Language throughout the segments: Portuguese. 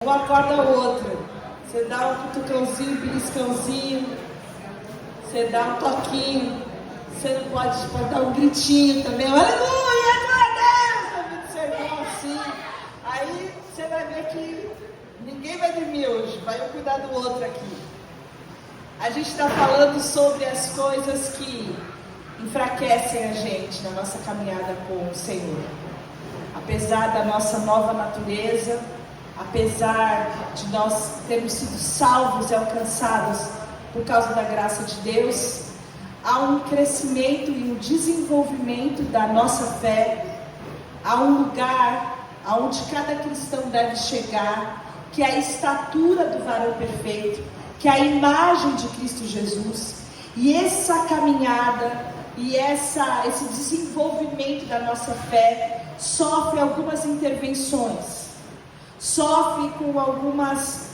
um acorda o outro. Você dá um cutucãozinho, um beliscãozinho, você dá um toquinho, você não pode dar um gritinho também, aleluia, glória a Deus, no sermão assim. Aí você vai ver que ninguém vai dormir hoje, vai um cuidar do outro aqui. A gente está falando sobre as coisas que enfraquecem a gente na nossa caminhada com o Senhor. Apesar da nossa nova natureza, apesar de nós termos sido salvos e alcançados por causa da graça de Deus, há um crescimento e um desenvolvimento da nossa fé, há um lugar aonde cada cristão deve chegar, que é a estatura do varão perfeito, que é a imagem de Cristo Jesus. E essa caminhada e esse desenvolvimento da nossa fé sofre algumas intervenções, sofre com algumas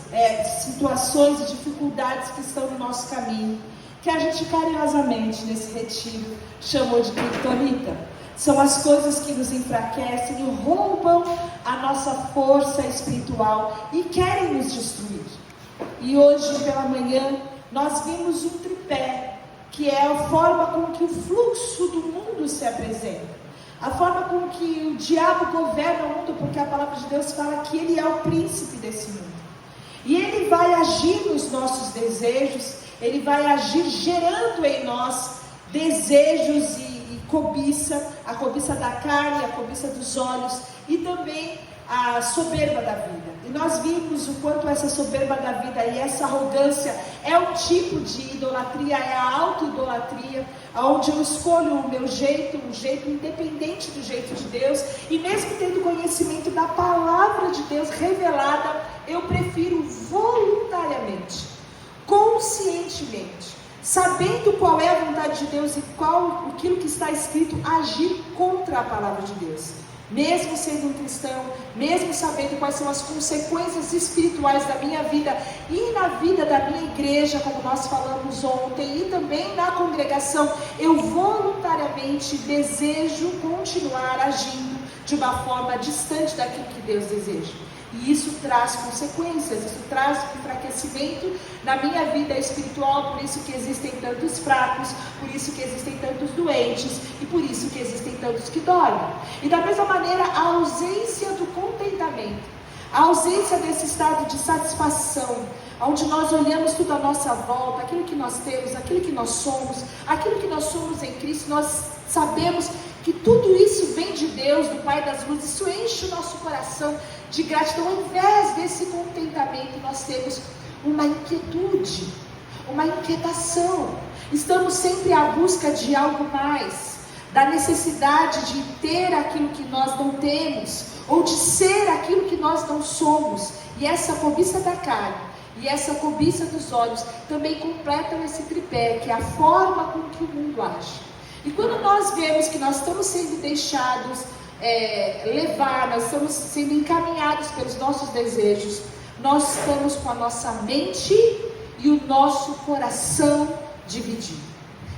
situações e dificuldades que estão no nosso caminho, que a gente carinhosamente nesse retiro chamou de criptonita. São as coisas que nos enfraquecem e roubam a nossa força espiritual e querem nos destruir. E hoje pela manhã nós vimos um tripé, que é a forma com que o fluxo do mundo se apresenta, a forma com que o diabo governa o mundo, porque a palavra de Deus fala que ele é o príncipe desse mundo. E ele vai agir nos nossos desejos, ele vai agir gerando em nós desejos e cobiça, a cobiça da carne, a cobiça dos olhos e também a soberba da vida. E nós vimos o quanto essa soberba da vida e essa arrogância é um tipo de idolatria, é a auto-idolatria, onde eu escolho o meu jeito, um jeito independente do jeito de Deus, e mesmo tendo conhecimento da palavra de Deus revelada, eu prefiro voluntariamente, conscientemente, sabendo qual é a vontade de Deus e aquilo que está escrito, agir contra a palavra de Deus. Mesmo sendo um cristão, mesmo sabendo quais são as consequências espirituais da minha vida e na vida da minha igreja, como nós falamos ontem, e também na congregação, eu voluntariamente desejo continuar agindo de uma forma distante daquilo que Deus deseja. E isso traz consequências, isso traz enfraquecimento na minha vida espiritual, por isso que existem tantos fracos, por isso que existem tantos doentes, e por isso que existem tantos que dormem. E da mesma maneira, a ausência do contentamento, a ausência desse estado de satisfação, onde nós olhamos tudo à nossa volta, aquilo que nós temos, aquilo que nós somos em Cristo, nós sabemos que tudo isso vem de Deus, do Pai das luzes, isso enche o nosso coração de gratidão. Ao invés desse contentamento, nós temos uma inquietude, uma inquietação, estamos sempre à busca de algo mais, da necessidade de ter aquilo que nós não temos, ou de ser aquilo que nós não somos, e essa cobiça da carne, e essa cobiça dos olhos, também completam esse tripé, que é a forma com que o mundo age. E quando nós vemos que nós estamos sendo deixados levar, nós estamos sendo encaminhados pelos nossos desejos, nós estamos com a nossa mente e o nosso coração dividido.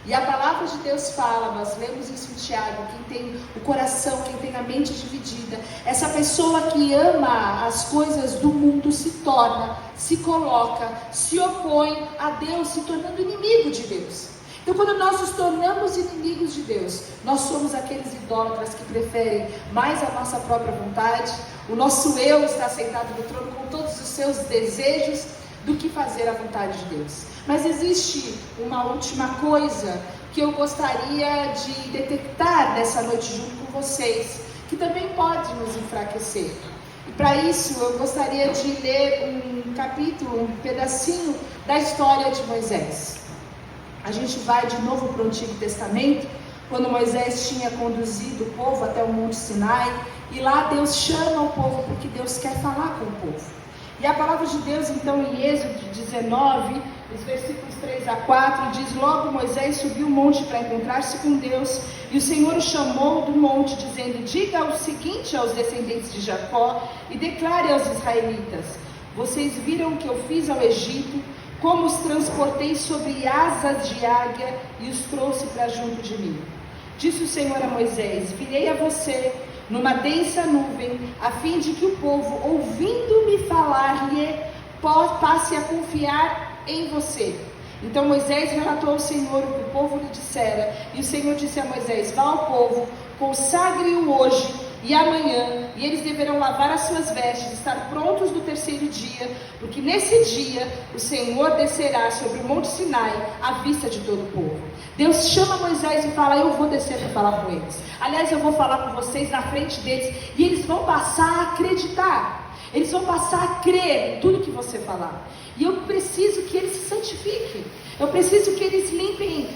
E a palavra de Deus fala, nós lemos isso em Tiago, quem tem o coração, quem tem a mente dividida, essa pessoa que ama as coisas do mundo se torna, se coloca, se opõe a Deus, se tornando inimigo de Deus. Então, quando nós nos tornamos inimigos de Deus, nós somos aqueles idólatras que preferem mais a nossa própria vontade, o nosso eu está sentado no trono com todos os seus desejos, do que fazer a vontade de Deus. Mas existe uma última coisa que eu gostaria de detectar nessa noite junto com vocês, que também pode nos enfraquecer. E para isso eu gostaria de ler um capítulo, um pedacinho da história de Moisés. A gente vai de novo para o Antigo Testamento, quando Moisés tinha conduzido o povo até o Monte Sinai, e lá Deus chama o povo porque Deus quer falar com o povo. E a palavra de Deus então em Êxodo 19, os versículos 3 a 4, diz: logo Moisés subiu o monte para encontrar-se com Deus, e o Senhor o chamou do monte, dizendo: diga o seguinte aos descendentes de Jacó, e declare aos israelitas: vocês viram o que eu fiz ao Egito, como os transportei sobre asas de águia e os trouxe para junto de mim. Disse o Senhor a Moisés: virei a você numa densa nuvem, a fim de que o povo, ouvindo-me falar-lhe, passe a confiar em você. Então Moisés relatou ao Senhor o que o povo lhe dissera, e o Senhor disse a Moisés: vá ao povo, consagre-o hoje e amanhã, e eles deverão lavar as suas vestes, estar prontos no terceiro dia, porque nesse dia o Senhor descerá sobre o monte Sinai, à vista de todo o povo. Deus chama Moisés e fala: eu vou descer para falar com eles. Aliás, eu vou falar com vocês na frente deles, e eles vão passar a acreditar, eles vão passar a crer em tudo que você falar. E eu preciso que eles se santifiquem, eu preciso que eles limpem,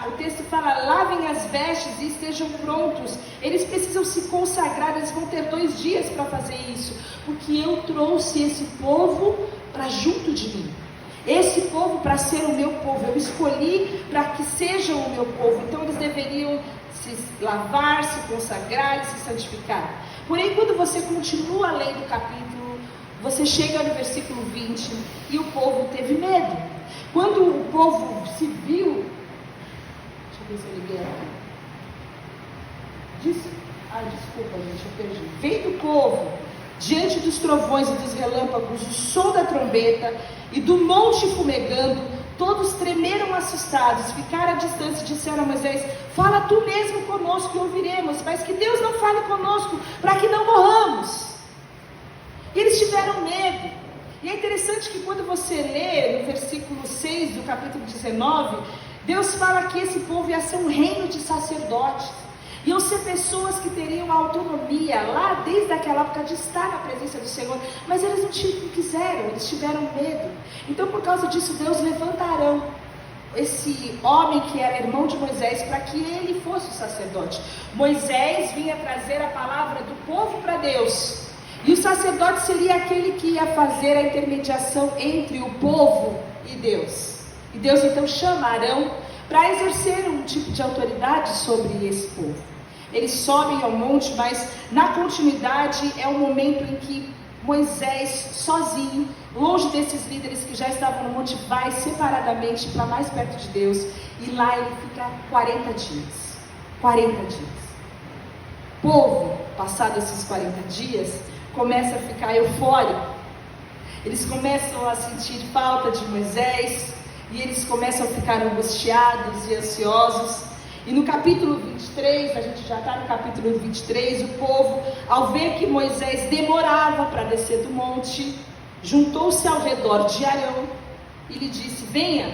o texto fala, lavem as vestes e estejam prontos. Eles precisam se consagrar, eles vão ter 2 dias para fazer isso, porque eu trouxe esse povo para junto de mim, esse povo para ser o meu povo, eu escolhi para que sejam o meu povo. Então eles deveriam se lavar, se consagrar e se santificar. Porém, quando você continua lendo o capítulo, você chega no versículo 20, e o povo teve medo. Quando o povo se viu, deixa eu ver se eu liguei aqui. Desculpa, gente, eu perdi. Vendo o povo, diante dos trovões e dos relâmpagos, o som da trombeta e do monte fumegando, todos tremeram assustados, ficaram à distância e disseram a Moisés: fala tu mesmo conosco e ouviremos, mas que Deus não fale conosco, para que não morramos. E eles tiveram medo. E é interessante que quando você lê no versículo 6 do capítulo 19, Deus fala que esse povo ia ser um reino de sacerdotes, iam ser pessoas que teriam autonomia lá desde aquela época de estar na presença do Senhor, mas eles não quiseram, eles tiveram medo. Então, por causa disso, Deus levanta Arão, esse homem que era irmão de Moisés, para que ele fosse o sacerdote. Moisés vinha trazer a palavra do povo para Deus, e o sacerdote seria aquele que ia fazer a intermediação entre o povo e Deus. E Deus então chama Arão para exercer um tipo de autoridade sobre esse povo. Eles sobem ao monte, mas na continuidade é o momento em que Moisés, sozinho, longe desses líderes que já estavam no monte, vai separadamente para mais perto de Deus, e lá ele fica 40 dias. 40 dias. O povo, passados esses 40 dias, começa a ficar eufórico. Eles começam a sentir falta de Moisés, e eles começam a ficar angustiados e ansiosos. E no capítulo 23, a gente já está no capítulo 23, o povo, ao ver que Moisés demorava para descer do monte, juntou-se ao redor de Arão e lhe disse: venha,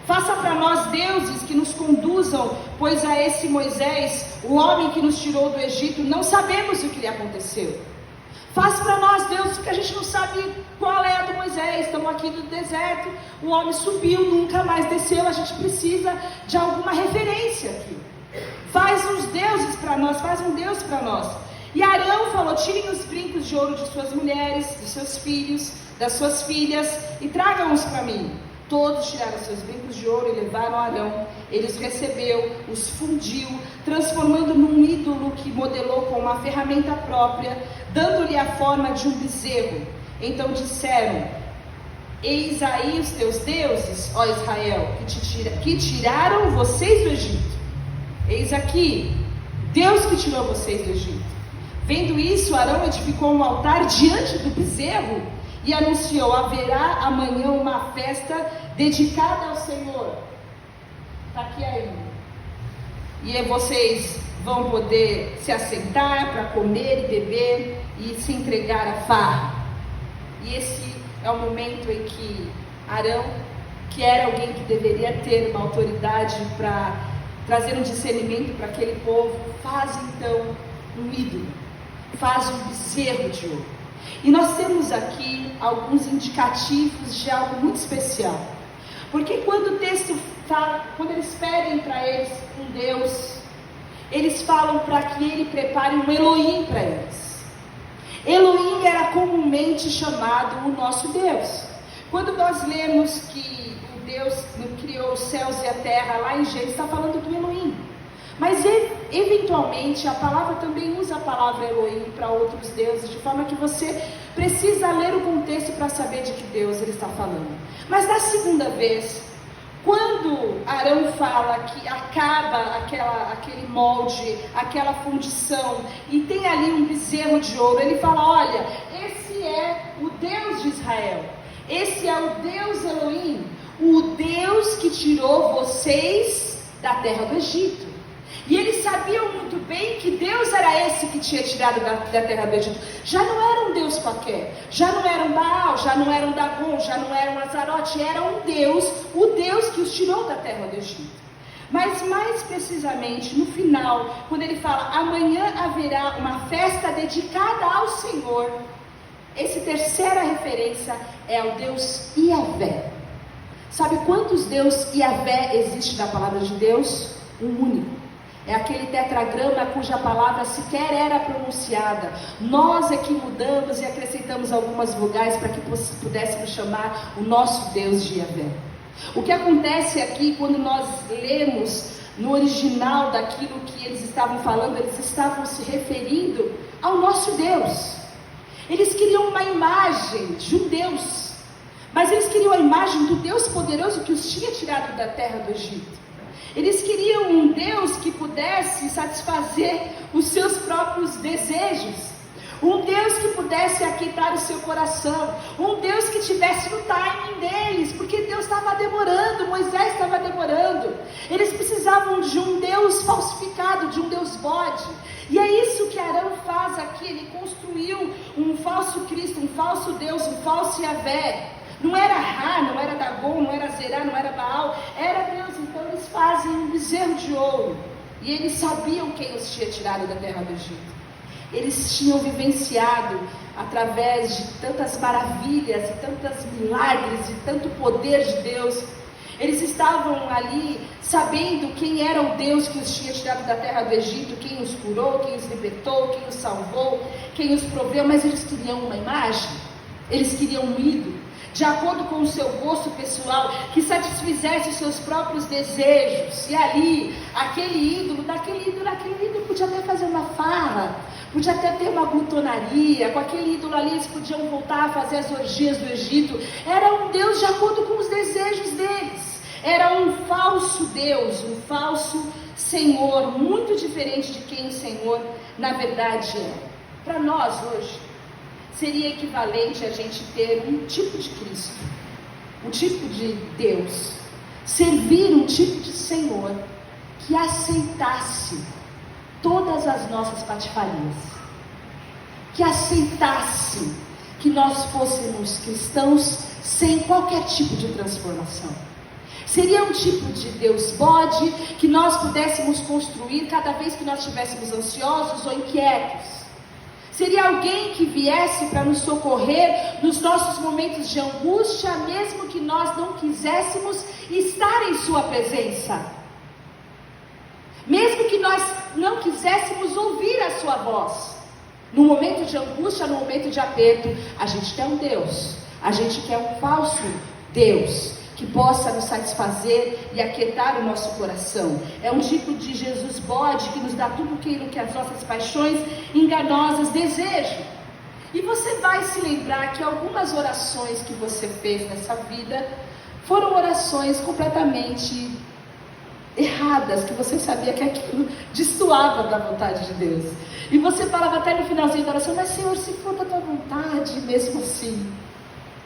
faça para nós deuses que nos conduzam, pois a esse Moisés, o homem que nos tirou do Egito, não sabemos o que lhe aconteceu. Faça para nós deuses, porque a gente não sabe qual é a do Moisés. Estamos aqui no deserto, o homem subiu, nunca mais desceu, a gente precisa de alguma referência aqui. Faz uns deuses para nós, faz um Deus para nós. E Arão falou: tirem os brincos de ouro de suas mulheres, de seus filhos, das suas filhas, e tragam-os para mim. Todos tiraram seus brincos de ouro e levaram a Arão. Ele os recebeu, os fundiu, transformando num ídolo que modelou com uma ferramenta própria, dando-lhe a forma de um bezerro. Então disseram: eis aí os teus deuses, ó Israel, que tiraram vocês do Egito. Eis aqui, Deus que tirou vocês do Egito. Vendo isso, Arão edificou um altar diante do bezerro e anunciou: haverá amanhã uma festa dedicada ao Senhor. Está aqui ainda. E vocês vão poder se assentar para comer e beber e se entregar à farra. E esse é o momento em que Arão, que era alguém que deveria ter uma autoridade para trazer um discernimento para aquele povo, faz então um ídolo, faz um bezerro de ouro. E nós temos aqui alguns indicativos de algo muito especial, porque quando o texto fala, quando eles pedem para eles um Deus, eles falam para que ele prepare um Elohim para eles. Elohim era comumente chamado o nosso Deus. Quando nós lemos que o Deus criou os céus e a terra, lá em Gênesis está falando do Elohim. Mas eventualmente a palavra também usa a palavra Elohim para outros deuses, de forma que você precisa ler o contexto para saber de que Deus ele está falando. Mas na segunda vez, Quando Arão fala que acaba aquele molde, aquela fundição, e tem ali um bezerro de ouro, ele fala: olha, esse é o Deus de Israel, esse é o Deus Elohim, o Deus que tirou vocês da terra do Egito. E eles sabiam muito bem que Deus era esse que tinha tirado da terra do Egito. Já não era um Deus qualquer, já não era um Baal, já não era um Dagon, já não era um Azarote, era um Deus, o Deus que os tirou da terra do Egito. Mas mais precisamente, no final, quando ele fala: amanhã haverá uma festa dedicada ao Senhor, essa terceira referência é ao Deus Iavé. Sabe quantos Deus Iavé existe na palavra de Deus? Um único. É aquele tetragrama cuja palavra sequer era pronunciada. Nós é que mudamos e acrescentamos algumas vogais para que pudéssemos chamar o nosso Deus de Yahvé. O que acontece aqui, quando nós lemos no original daquilo que eles estavam falando, eles estavam se referindo ao nosso Deus. Eles queriam uma imagem de um Deus, mas eles queriam a imagem do Deus poderoso que os tinha tirado da terra do Egito. Eles queriam um Deus que pudesse satisfazer os seus próprios desejos, um Deus que pudesse aquietar o seu coração, um Deus que estivesse no timing deles, porque Deus estava demorando, Moisés estava demorando. Eles precisavam de um Deus falsificado, de um Deus bode. E é isso que Arão faz aqui. Ele construiu um falso Cristo, um falso Deus, um falso Yahvé. Não era Ra, não era Dagon, não era Zerá, não era Baal, era Deus. Então eles fazem um bezerro de ouro. E eles sabiam quem os tinha tirado da terra do Egito. Eles tinham vivenciado, através de tantas maravilhas, e tantos milagres, e tanto poder de Deus. Eles estavam ali sabendo quem era o Deus que os tinha tirado da terra do Egito, quem os curou, quem os libertou, quem os salvou, quem os proveu. Mas eles queriam uma imagem, eles queriam um ídolo, de acordo com o seu gosto pessoal, que satisfizesse os seus próprios desejos. E ali, aquele ídolo podia até fazer uma farra, podia até ter uma glutonaria. Com aquele ídolo ali eles podiam voltar a fazer as orgias do Egito. Era um Deus de acordo com os desejos deles. Era um falso Deus, um falso Senhor, muito diferente de quem o Senhor na verdade é. Para nós hoje, seria equivalente a gente ter um tipo de Cristo, um tipo de Deus, servir um tipo de Senhor que aceitasse todas as nossas patifarias, que aceitasse que nós fôssemos cristãos sem qualquer tipo de transformação. Seria um tipo de Deus bode que nós pudéssemos construir cada vez que nós estivéssemos ansiosos ou inquietos. Seria alguém que viesse para nos socorrer nos nossos momentos de angústia, mesmo que nós não quiséssemos estar em sua presença. Mesmo que nós não quiséssemos ouvir a sua voz. No momento de angústia, no momento de aperto, a gente quer um Deus. A gente quer um falso Deus que possa nos satisfazer e aquietar o nosso coração. É um tipo de Jesus bode que nos dá tudo aquilo que as nossas paixões enganosas desejam. E você vai se lembrar que algumas orações que você fez nessa vida foram orações completamente erradas, que você sabia que aquilo destoava da vontade de Deus. E você falava até no finalzinho da oração: mas Senhor, se for da tua vontade, mesmo assim.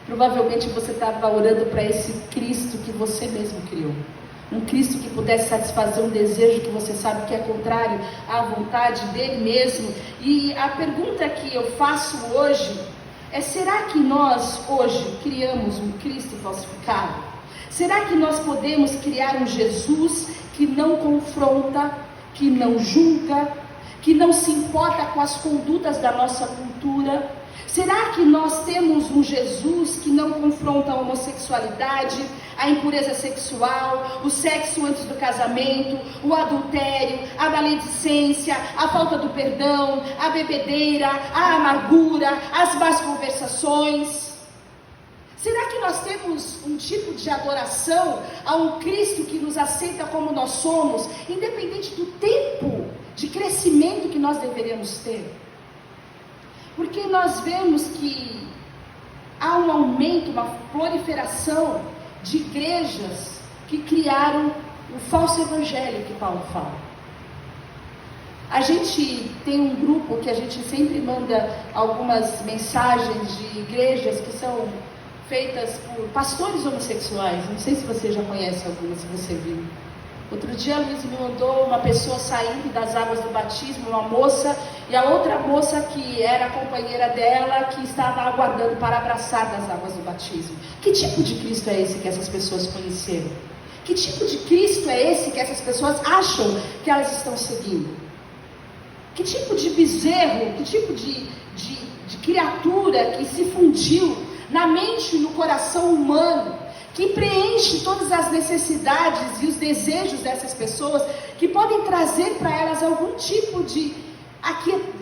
Provavelmente você estava orando para esse Cristo que você mesmo criou. Um Cristo que pudesse satisfazer um desejo que você sabe que é contrário à vontade dele mesmo. E a pergunta que eu faço hoje é: será que nós hoje criamos um Cristo falsificado? Será que nós podemos criar um Jesus que não confronta, que não julga, que não se importa com as condutas da nossa cultura? Será que nós temos um Jesus que não confronta a homossexualidade, a impureza sexual, o sexo antes do casamento, o adultério, a maledicência, a falta do perdão, a bebedeira, a amargura, as más conversações? Será que nós temos um tipo de adoração a um Cristo que nos aceita como nós somos, independente do tempo de crescimento que nós deveríamos ter? Porque nós vemos que há um aumento, uma proliferação de igrejas que criaram o falso evangelho que Paulo fala. A gente tem um grupo que a gente sempre manda algumas mensagens de igrejas que são feitas por pastores homossexuais. Não sei se você já conhece algumas, se você viu. Outro dia a Luiz me mandou uma pessoa saindo das águas do batismo, uma moça, e a outra moça que era companheira dela, que estava aguardando para abraçar das águas do batismo. Que tipo de Cristo é esse que essas pessoas conheceram? Que tipo de Cristo é esse que essas pessoas acham que elas estão seguindo? Que tipo de bezerro, que tipo de criatura que se fundiu na mente e no coração humano, que preenche todas as necessidades e os desejos dessas pessoas, que podem trazer para elas algum tipo de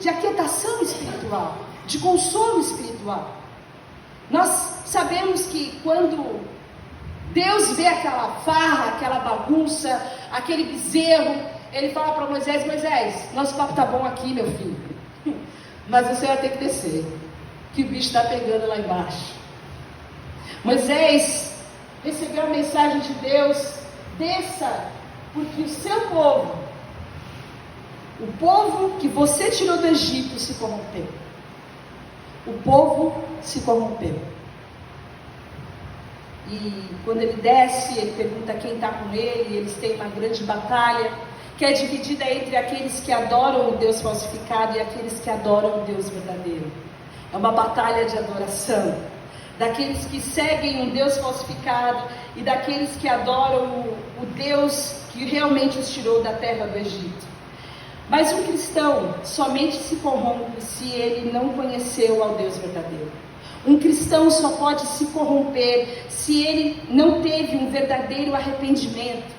aquietação espiritual, de consolo espiritual. Nós sabemos que quando Deus vê aquela farra, aquela bagunça, aquele bezerro, Ele fala para Moisés: Moisés, nosso papo está bom aqui, meu filho, mas você vai ter que descer, que o bicho está pegando lá embaixo. Moisés recebeu a mensagem de Deus: desça, porque o seu povo, o povo que você tirou do Egito, se corrompeu. O povo se corrompeu. E quando ele desce, ele pergunta quem está com ele, e eles têm uma grande batalha, que é dividida entre aqueles que adoram o Deus falsificado e aqueles que adoram o Deus verdadeiro. É uma batalha de adoração, daqueles que seguem um Deus falsificado e daqueles que adoram o Deus que realmente os tirou da terra do Egito. Mas um cristão somente se corrompe se ele não conheceu ao Deus verdadeiro. Um cristão só pode se corromper se ele não teve um verdadeiro arrependimento.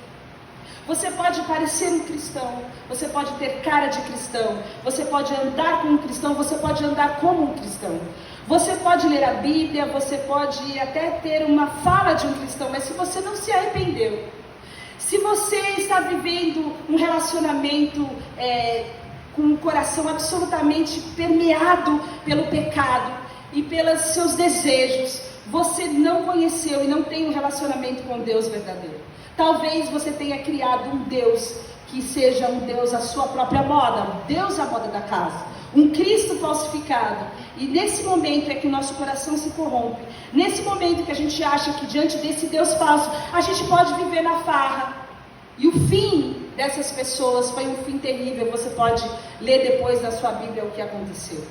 Você pode parecer um cristão, você pode ter cara de cristão, você pode andar como um cristão, você pode andar como um cristão. Você pode ler a Bíblia, você pode até ter uma fala de um cristão, mas se você não se arrependeu, se você está vivendo um relacionamento com o coração absolutamente permeado pelo pecado e pelos seus desejos, você não conheceu e não tem um relacionamento com Deus verdadeiro. Talvez você tenha criado um Deus que seja um Deus à sua própria moda, um Deus à moda da casa, um Cristo falsificado. E nesse momento é que o nosso coração se corrompe. Nesse momento que a gente acha que diante desse Deus falso, a gente pode viver na farra. E o fim dessas pessoas foi um fim terrível. Você pode ler depois na sua Bíblia o que aconteceu.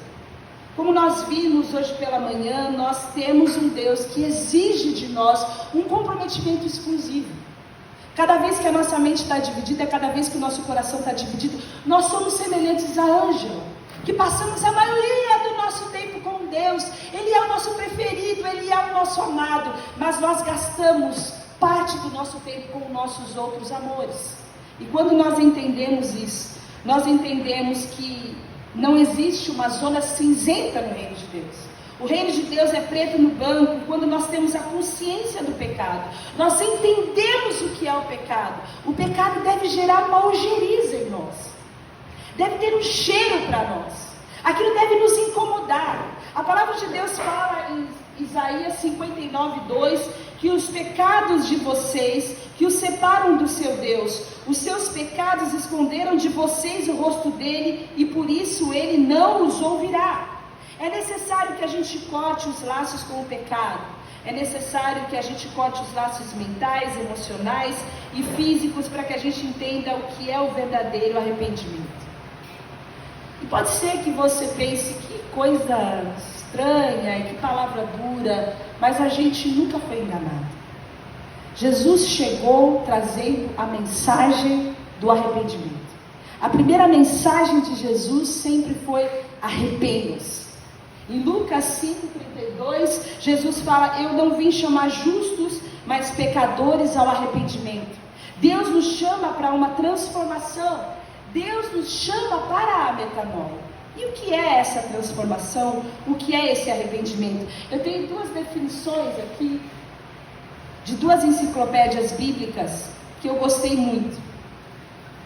Como nós vimos hoje pela manhã, nós temos um Deus que exige de nós um comprometimento exclusivo. Cada vez que a nossa mente está dividida, cada vez que o nosso coração está dividido, nós somos semelhantes a Ângelo, que passamos a maioria do nosso tempo com Deus. Ele é o nosso preferido, Ele é o nosso amado, mas nós gastamos parte do nosso tempo com nossos outros amores. E quando nós entendemos isso, nós entendemos que não existe uma zona cinzenta no reino de Deus. O reino de Deus é preto no branco quando nós temos a consciência do pecado. Nós entendemos o que é o pecado. O pecado deve gerar uma ojeriza em nós. Deve ter um cheiro para nós. Aquilo deve nos incomodar. A palavra de Deus fala em Isaías 59:2 que os pecados de vocês, que os separam do seu Deus, os seus pecados esconderam de vocês o rosto dele e por isso ele não os ouvirá. É necessário que a gente corte os laços com o pecado. É necessário que a gente corte os laços mentais, emocionais e físicos para que a gente entenda o que é o verdadeiro arrependimento. E pode ser que você pense, que coisa estranha e que palavra dura, mas a gente nunca foi enganado. Jesus chegou trazendo a mensagem do arrependimento. A primeira mensagem de Jesus sempre foi: arrependam-se. Em Lucas 5:32, Jesus fala: eu não vim chamar justos, mas pecadores ao arrependimento. Deus nos chama para uma transformação. Deus nos chama para a metanoia. E o que é essa transformação? O que é esse arrependimento? Eu tenho duas definições aqui, de duas enciclopédias bíblicas, que eu gostei muito.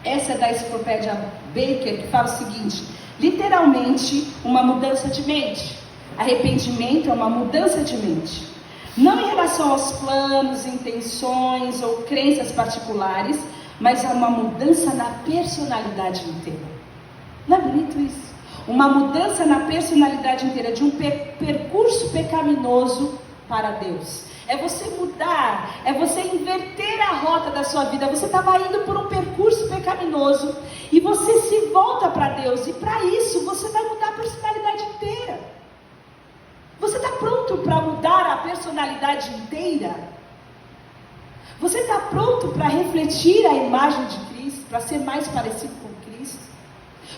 Essa é da enciclopédia Baker, que fala o seguinte: literalmente, uma mudança de mente. Arrependimento é uma mudança de mente. Não em relação relação aos planos, intenções ou crenças particulares, mas há uma mudança na personalidade inteira. Não é bonito isso? Uma mudança na personalidade inteira, de um percurso pecaminoso para Deus. É você mudar, é você inverter a rota da sua vida. Você estava indo por um percurso pecaminoso e você se volta para Deus, e para isso você vai mudar a personalidade inteira. Você está pronto para mudar a personalidade inteira? Você está pronto para refletir a imagem de Cristo, para ser mais parecido com Cristo?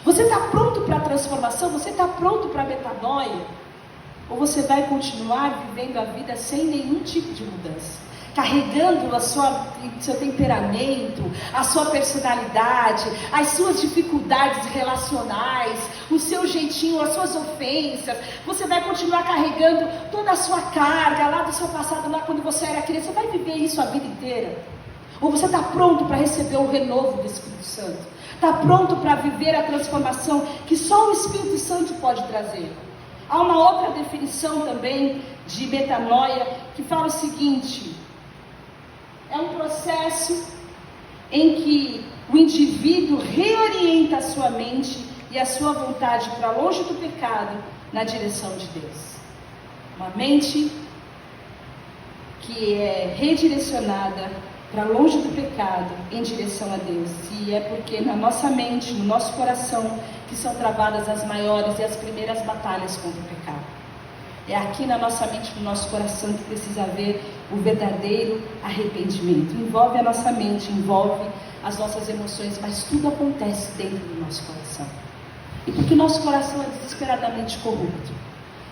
Você está pronto para a transformação? Você está pronto para a metanoia? Ou você vai continuar vivendo a vida sem nenhum tipo de mudança? Carregando seu temperamento, a sua personalidade, as suas dificuldades relacionais, o seu jeitinho, as suas ofensas. Você vai continuar carregando toda a sua carga lá do seu passado, lá quando você era criança. Você vai viver isso a vida inteira? Ou você está pronto para receber o renovo do Espírito Santo? Está pronto para viver a transformação que só o Espírito Santo pode trazer? Há uma outra definição também de metanoia que fala o seguinte: é um processo em que o indivíduo reorienta a sua mente e a sua vontade para longe do pecado, na direção de Deus. Uma mente que é redirecionada para longe do pecado, em direção a Deus. E é porque na nossa mente, no nosso coração, que são travadas as maiores e as primeiras batalhas contra o pecado. É aqui na nossa mente, no nosso coração, que precisa haver o verdadeiro arrependimento. Envolve a nossa mente, envolve as nossas emoções, mas tudo acontece dentro do nosso coração. E porque o nosso coração é desesperadamente corrupto.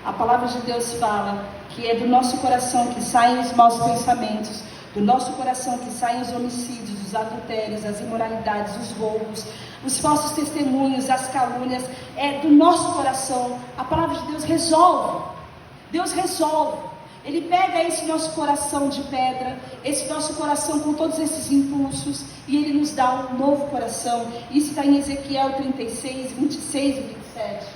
A palavra de Deus fala que é do nosso coração que saem os maus pensamentos, do nosso coração que saem os homicídios, os adultérios, as imoralidades, os roubos, os falsos testemunhos, as calúnias. É do nosso coração. A palavra de Deus resolve. Deus resolve. Ele pega esse nosso coração de pedra, esse nosso coração com todos esses impulsos, e Ele nos dá um novo coração. Isso está em Ezequiel 36, 26 e 27.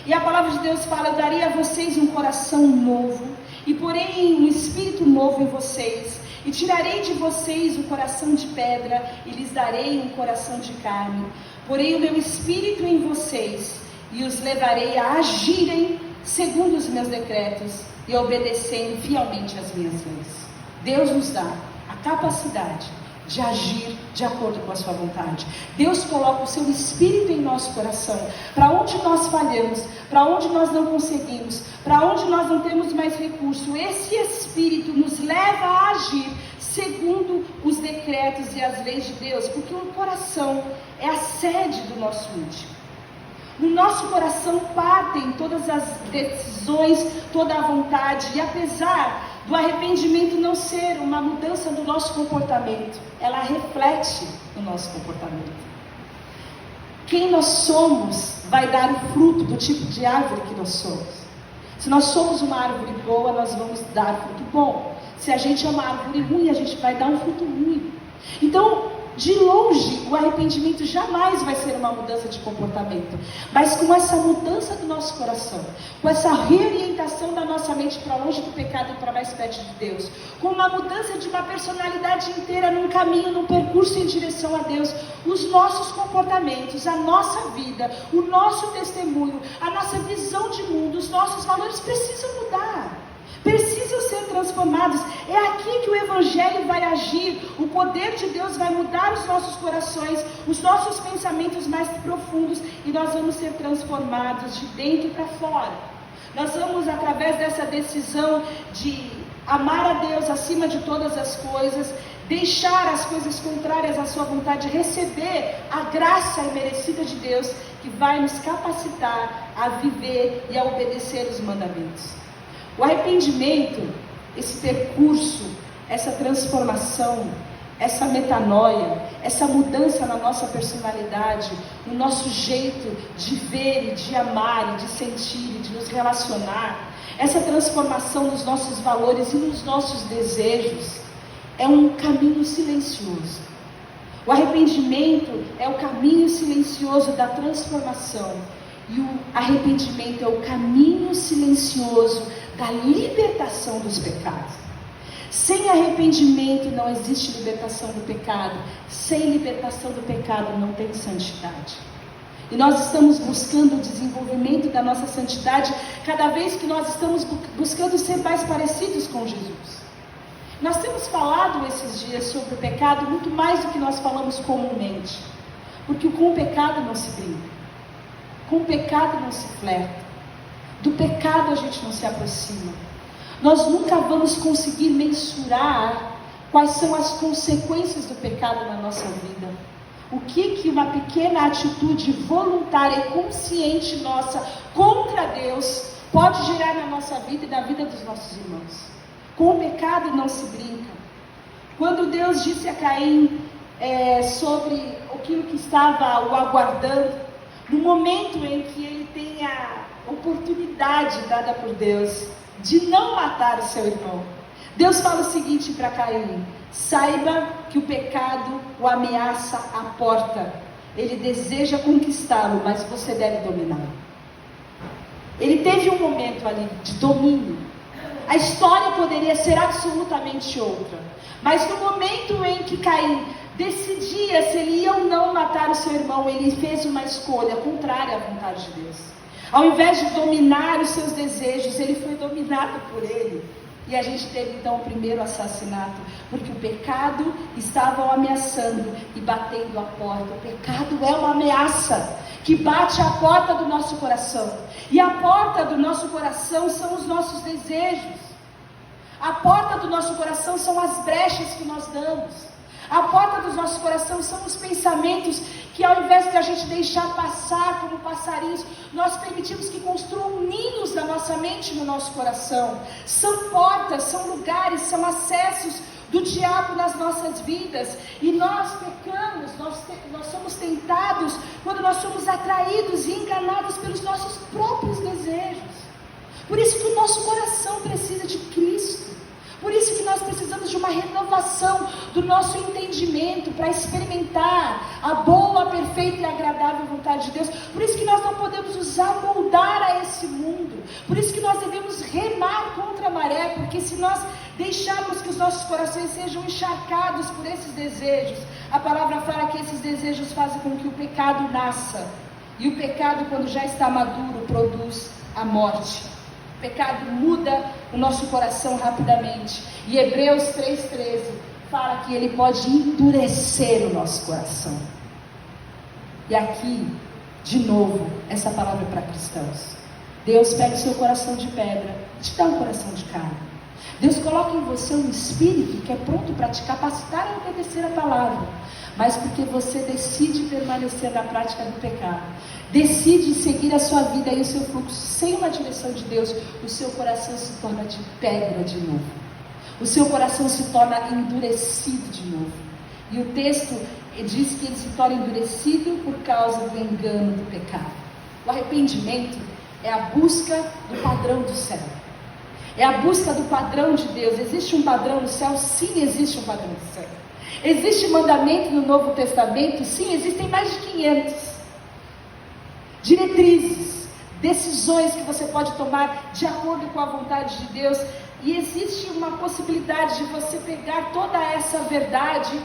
E a palavra de Deus fala: eu darei a vocês um coração novo, e porei um espírito novo em vocês, e tirarei de vocês o coração de pedra, e lhes darei um coração de carne. Porei o meu espírito em vocês, e os levarei a agirem segundo os meus decretos, e obedecerem fielmente às minhas leis. Deus nos dá a capacidade de agir de acordo com a sua vontade. Deus coloca o seu Espírito em nosso coração. Para onde nós falhamos, para onde nós não conseguimos, para onde nós não temos mais recurso, esse Espírito nos leva a agir segundo os decretos e as leis de Deus, porque o coração é a sede do nosso íntimo. No nosso coração partem todas as decisões, toda a vontade, e apesar do arrependimento não ser uma mudança do nosso comportamento, ela reflete o nosso comportamento. Quem nós somos vai dar o fruto do tipo de árvore que nós somos. Se nós somos uma árvore boa, nós vamos dar fruto bom. Se a gente é uma árvore ruim, a gente vai dar um fruto ruim. Então, de longe, o arrependimento jamais vai ser uma mudança de comportamento, mas com essa mudança do nosso coração, com essa reorientação da nossa mente para longe do pecado e para mais perto de Deus, com uma mudança de uma personalidade inteira num caminho, num percurso em direção a Deus, os nossos comportamentos, a nossa vida, o nosso testemunho, a nossa visão de mundo, os nossos valores precisam mudar. Precisam ser transformados. É aqui que o Evangelho vai agir. O poder de Deus vai mudar os nossos corações, os nossos pensamentos mais profundos, e nós vamos ser transformados de dentro para fora. Nós vamos, através dessa decisão de amar a Deus acima de todas as coisas, deixar as coisas contrárias à sua vontade, receber a graça imerecida de Deus, que vai nos capacitar a viver e a obedecer os mandamentos. O arrependimento, esse percurso, essa transformação, essa metanoia, essa mudança na nossa personalidade, no nosso jeito de ver e de amar e de sentir e de nos relacionar, essa transformação nos nossos valores e nos nossos desejos, é um caminho silencioso. O arrependimento é o caminho silencioso da transformação. E o arrependimento é o caminho silencioso da libertação dos pecados. Sem arrependimento não existe libertação do pecado. Sem libertação do pecado não tem santidade. E nós estamos buscando o desenvolvimento da nossa santidade cada vez que nós estamos buscando ser mais parecidos com Jesus. Nós temos falado esses dias sobre o pecado muito mais do que nós falamos comumente. Porque com o pecado não se brinca. Com o pecado não se flerta. Do pecado a gente não se aproxima. Nós nunca vamos conseguir mensurar quais são as consequências do pecado na nossa vida. O que uma pequena atitude voluntária e consciente nossa contra Deus pode gerar na nossa vida e na vida dos nossos irmãos. Com o pecado não se brinca. Quando Deus disse a Caim sobre aquilo que estava o aguardando, no momento em que ele tem a oportunidade dada por Deus de não matar o seu irmão, Deus fala o seguinte para Caim: saiba que o pecado o ameaça à porta. Ele deseja conquistá-lo, mas você deve dominá-lo. Ele teve um momento ali de domínio. A história poderia ser absolutamente outra. Mas no momento em que Caim decidia se ele ia ou não matar o seu irmão, ele fez uma escolha contrária à vontade de Deus. Ao invés de dominar os seus desejos, ele foi dominado por ele. E a gente teve então o primeiro assassinato, porque o pecado estava o ameaçando e batendo a porta. O pecado é uma ameaça que bate à porta do nosso coração. E a porta do nosso coração são os nossos desejos. A porta do nosso coração são as brechas que nós damos. A porta do nosso coração são os pensamentos que, ao invés de a gente deixar passar como passarinhos, nós permitimos que construam ninhos na nossa mente e no nosso coração. São portas, são lugares, são acessos do diabo nas nossas vidas. E nós pecamos, nós somos tentados quando nós somos atraídos e enganados pelos nossos próprios desejos. Por isso que o nosso coração precisa de Cristo. Por isso que nós precisamos de uma renovação do nosso entendimento para experimentar a boa, perfeita e agradável vontade de Deus. Por isso que nós não podemos usar moldar a esse mundo. Por isso que nós devemos remar contra a maré, porque se nós deixarmos que os nossos corações sejam encharcados por esses desejos, a palavra fala que esses desejos fazem com que o pecado nasça. E o pecado, quando já está maduro, produz a morte. O pecado muda o nosso coração rapidamente. E Hebreus 3,13 fala que ele pode endurecer o nosso coração. E aqui, de novo, essa palavra é para cristãos. Deus pega o seu coração de pedra e te dá um coração de carne. Deus coloca em você um espírito que é pronto para te capacitar a obedecer a palavra. Mas porque você decide permanecer na prática do pecado, decide seguir a sua vida e o seu fluxo sem uma direção de Deus, o seu coração se torna de pedra de novo. O seu coração se torna endurecido de novo. E o texto diz que ele se torna endurecido por causa do engano do pecado. O arrependimento é a busca do padrão do céu. É a busca do padrão de Deus. Existe um padrão no céu? Sim, existe um padrão no céu. Existe mandamento no Novo Testamento? Sim, existem mais de 500. Diretrizes, decisões que você pode tomar de acordo com a vontade de Deus. E existe uma possibilidade de você pegar toda essa verdade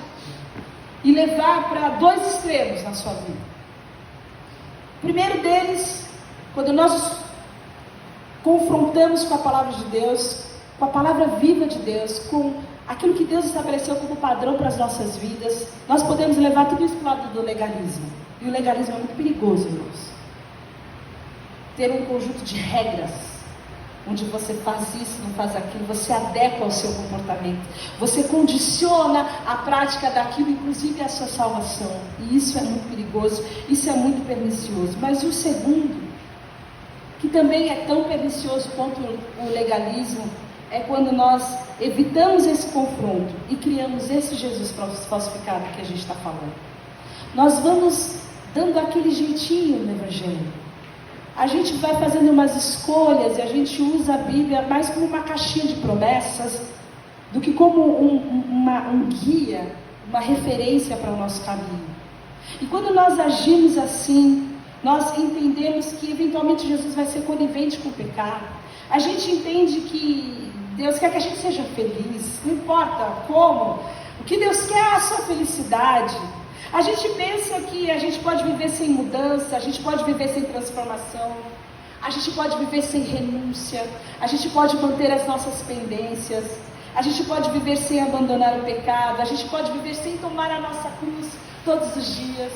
e levar para dois extremos na sua vida. O primeiro deles, quando nós confrontamos com a palavra de Deus, com a palavra viva de Deus, com aquilo que Deus estabeleceu como padrão para as nossas vidas, nós podemos levar tudo isso para o lado do legalismo. E o legalismo é muito perigoso, irmãos. Ter um conjunto de regras, onde você faz isso, não faz aquilo, você adequa ao seu comportamento, você condiciona a prática daquilo, inclusive a sua salvação. E isso é muito perigoso, isso é muito pernicioso. Mas o segundo, que também é tão pernicioso quanto o legalismo, é quando nós evitamos esse confronto e criamos esse Jesus falsificado que a gente está falando. Nós vamos dando aquele jeitinho no Evangelho. A gente vai fazendo umas escolhas e a gente usa a Bíblia mais como uma caixinha de promessas do que como um guia, uma referência para o nosso caminho. E quando nós agimos assim, nós entendemos que eventualmente Jesus vai ser conivente com o pecado. A gente entende que Deus quer que a gente seja feliz, não importa como. O que Deus quer é a sua felicidade. A gente pensa que a gente pode viver sem mudança, a gente pode viver sem transformação, a gente pode viver sem renúncia, a gente pode manter as nossas pendências, a gente pode viver sem abandonar o pecado, a gente pode viver sem tomar a nossa cruz todos os dias.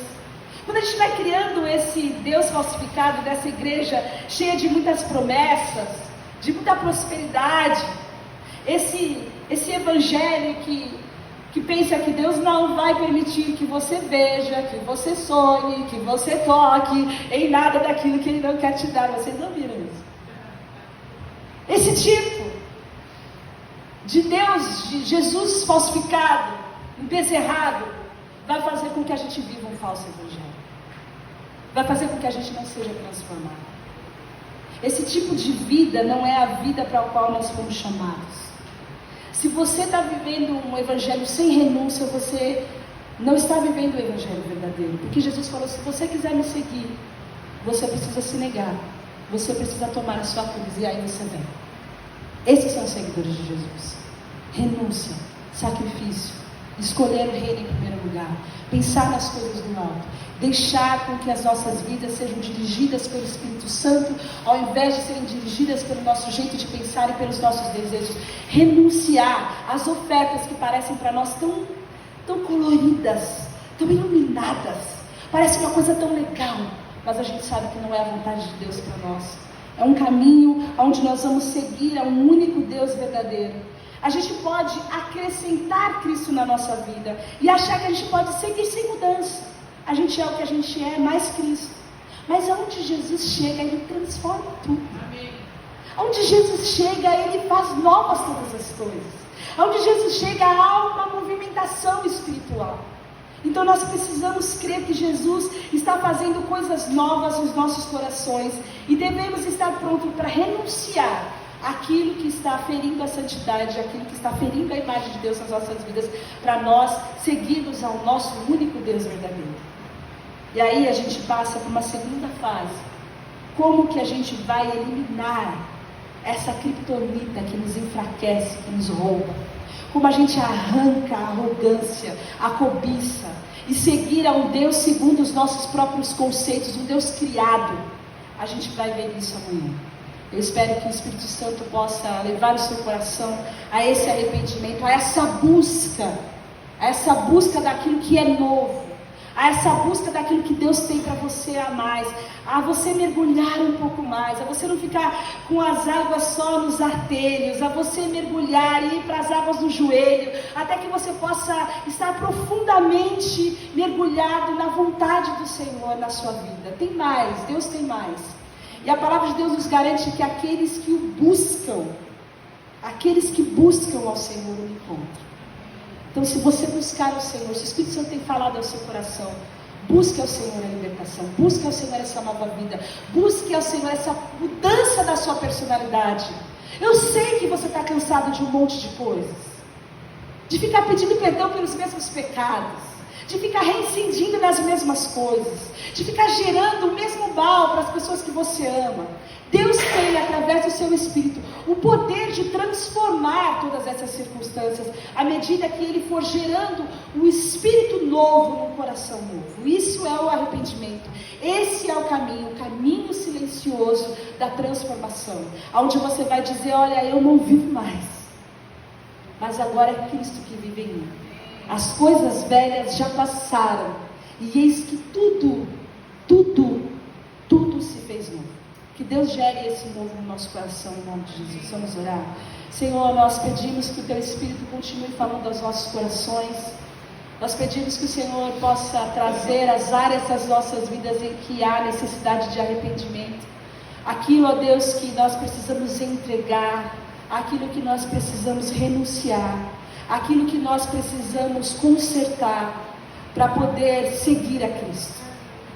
Quando a gente vai criando esse Deus falsificado dessa igreja cheia de muitas promessas, de muita prosperidade, esse evangelho que pensa que Deus não vai permitir que você veja, que você sonhe, que você toque em nada daquilo que Ele não quer te dar. Vocês não viram isso? Esse tipo de Deus, de Jesus falsificado, bezerrado, vai fazer com que a gente viva um falso evangelho. Vai fazer com que a gente não seja transformado. Esse tipo de vida não é a vida para a qual nós fomos chamados. Se você está vivendo um evangelho sem renúncia, você não está vivendo o evangelho verdadeiro. Porque Jesus falou, se você quiser me seguir, você precisa se negar. Você precisa tomar a sua cruz e aí você vem. Esses são os seguidores de Jesus. Renúncia, sacrifício, escolher o reino em primeiro lugar, pensar nas coisas do alto, deixar com que as nossas vidas sejam dirigidas pelo Espírito Santo, ao invés de serem dirigidas pelo nosso jeito de pensar e pelos nossos desejos. Renunciar às ofertas que parecem para nós tão coloridas, tão iluminadas, parece uma coisa tão legal, mas a gente sabe que não é a vontade de Deus para nós. É um caminho onde nós vamos seguir a um único Deus verdadeiro. A gente pode acrescentar Cristo na nossa vida e achar que a gente pode seguir sem mudança. A gente é o que a gente é, mais Cristo. Mas aonde Jesus chega, Ele transforma tudo. Amém. Aonde Jesus chega, Ele faz novas todas as coisas. Aonde Jesus chega, há uma movimentação espiritual. Então nós precisamos crer que Jesus está fazendo coisas novas nos nossos corações. E devemos estar prontos para renunciar aquilo que está ferindo a santidade, aquilo que está ferindo a imagem de Deus nas nossas vidas, para nós seguirmos ao nosso único Deus verdadeiro. E aí a gente passa por uma segunda fase. Como que a gente vai eliminar essa criptonita que nos enfraquece, que nos rouba? Como a gente arranca a arrogância, a cobiça e seguir a um Deus segundo os nossos próprios conceitos, um Deus criado. A gente vai ver isso amanhã. Eu espero que o Espírito Santo possa levar o seu coração a esse arrependimento, a essa busca daquilo que é novo, a essa busca daquilo que Deus tem para você a mais, a você mergulhar um pouco mais, a você não ficar com as águas só nos artérios, a você mergulhar e ir para as águas do joelho, até que você possa estar profundamente mergulhado na vontade do Senhor na sua vida. Tem mais, Deus tem mais. E a palavra de Deus nos garante que aqueles que o buscam, aqueles que buscam ao Senhor o encontram. Então, se você buscar o Senhor, se o Espírito Santo tem falado ao seu coração, busque ao Senhor a libertação, busque ao Senhor essa nova vida, busque ao Senhor essa mudança da sua personalidade. Eu sei que você está cansado de um monte de coisas, de ficar pedindo perdão pelos mesmos pecados, de ficar reincidindo nas mesmas coisas, de ficar gerando o mesmo mal para as pessoas que você ama. Deus tem, através do seu Espírito, o poder de transformar todas essas circunstâncias, à medida que Ele for gerando um espírito novo num coração novo. Isso é o arrependimento. Esse é o caminho silencioso da transformação, onde você vai dizer, olha, eu não vivo mais, mas agora é Cristo que vive em mim. As coisas velhas já passaram, e eis que tudo se fez novo. Que Deus gere esse novo no nosso coração, em nome de Jesus. Vamos orar. Senhor, nós pedimos que o Teu Espírito continue falando aos nossos corações. Nós pedimos que o Senhor possa trazer as áreas das nossas vidas em que há necessidade de arrependimento. Aquilo, ó Deus, que nós precisamos entregar, aquilo que nós precisamos renunciar, aquilo que nós precisamos consertar para poder seguir a Cristo.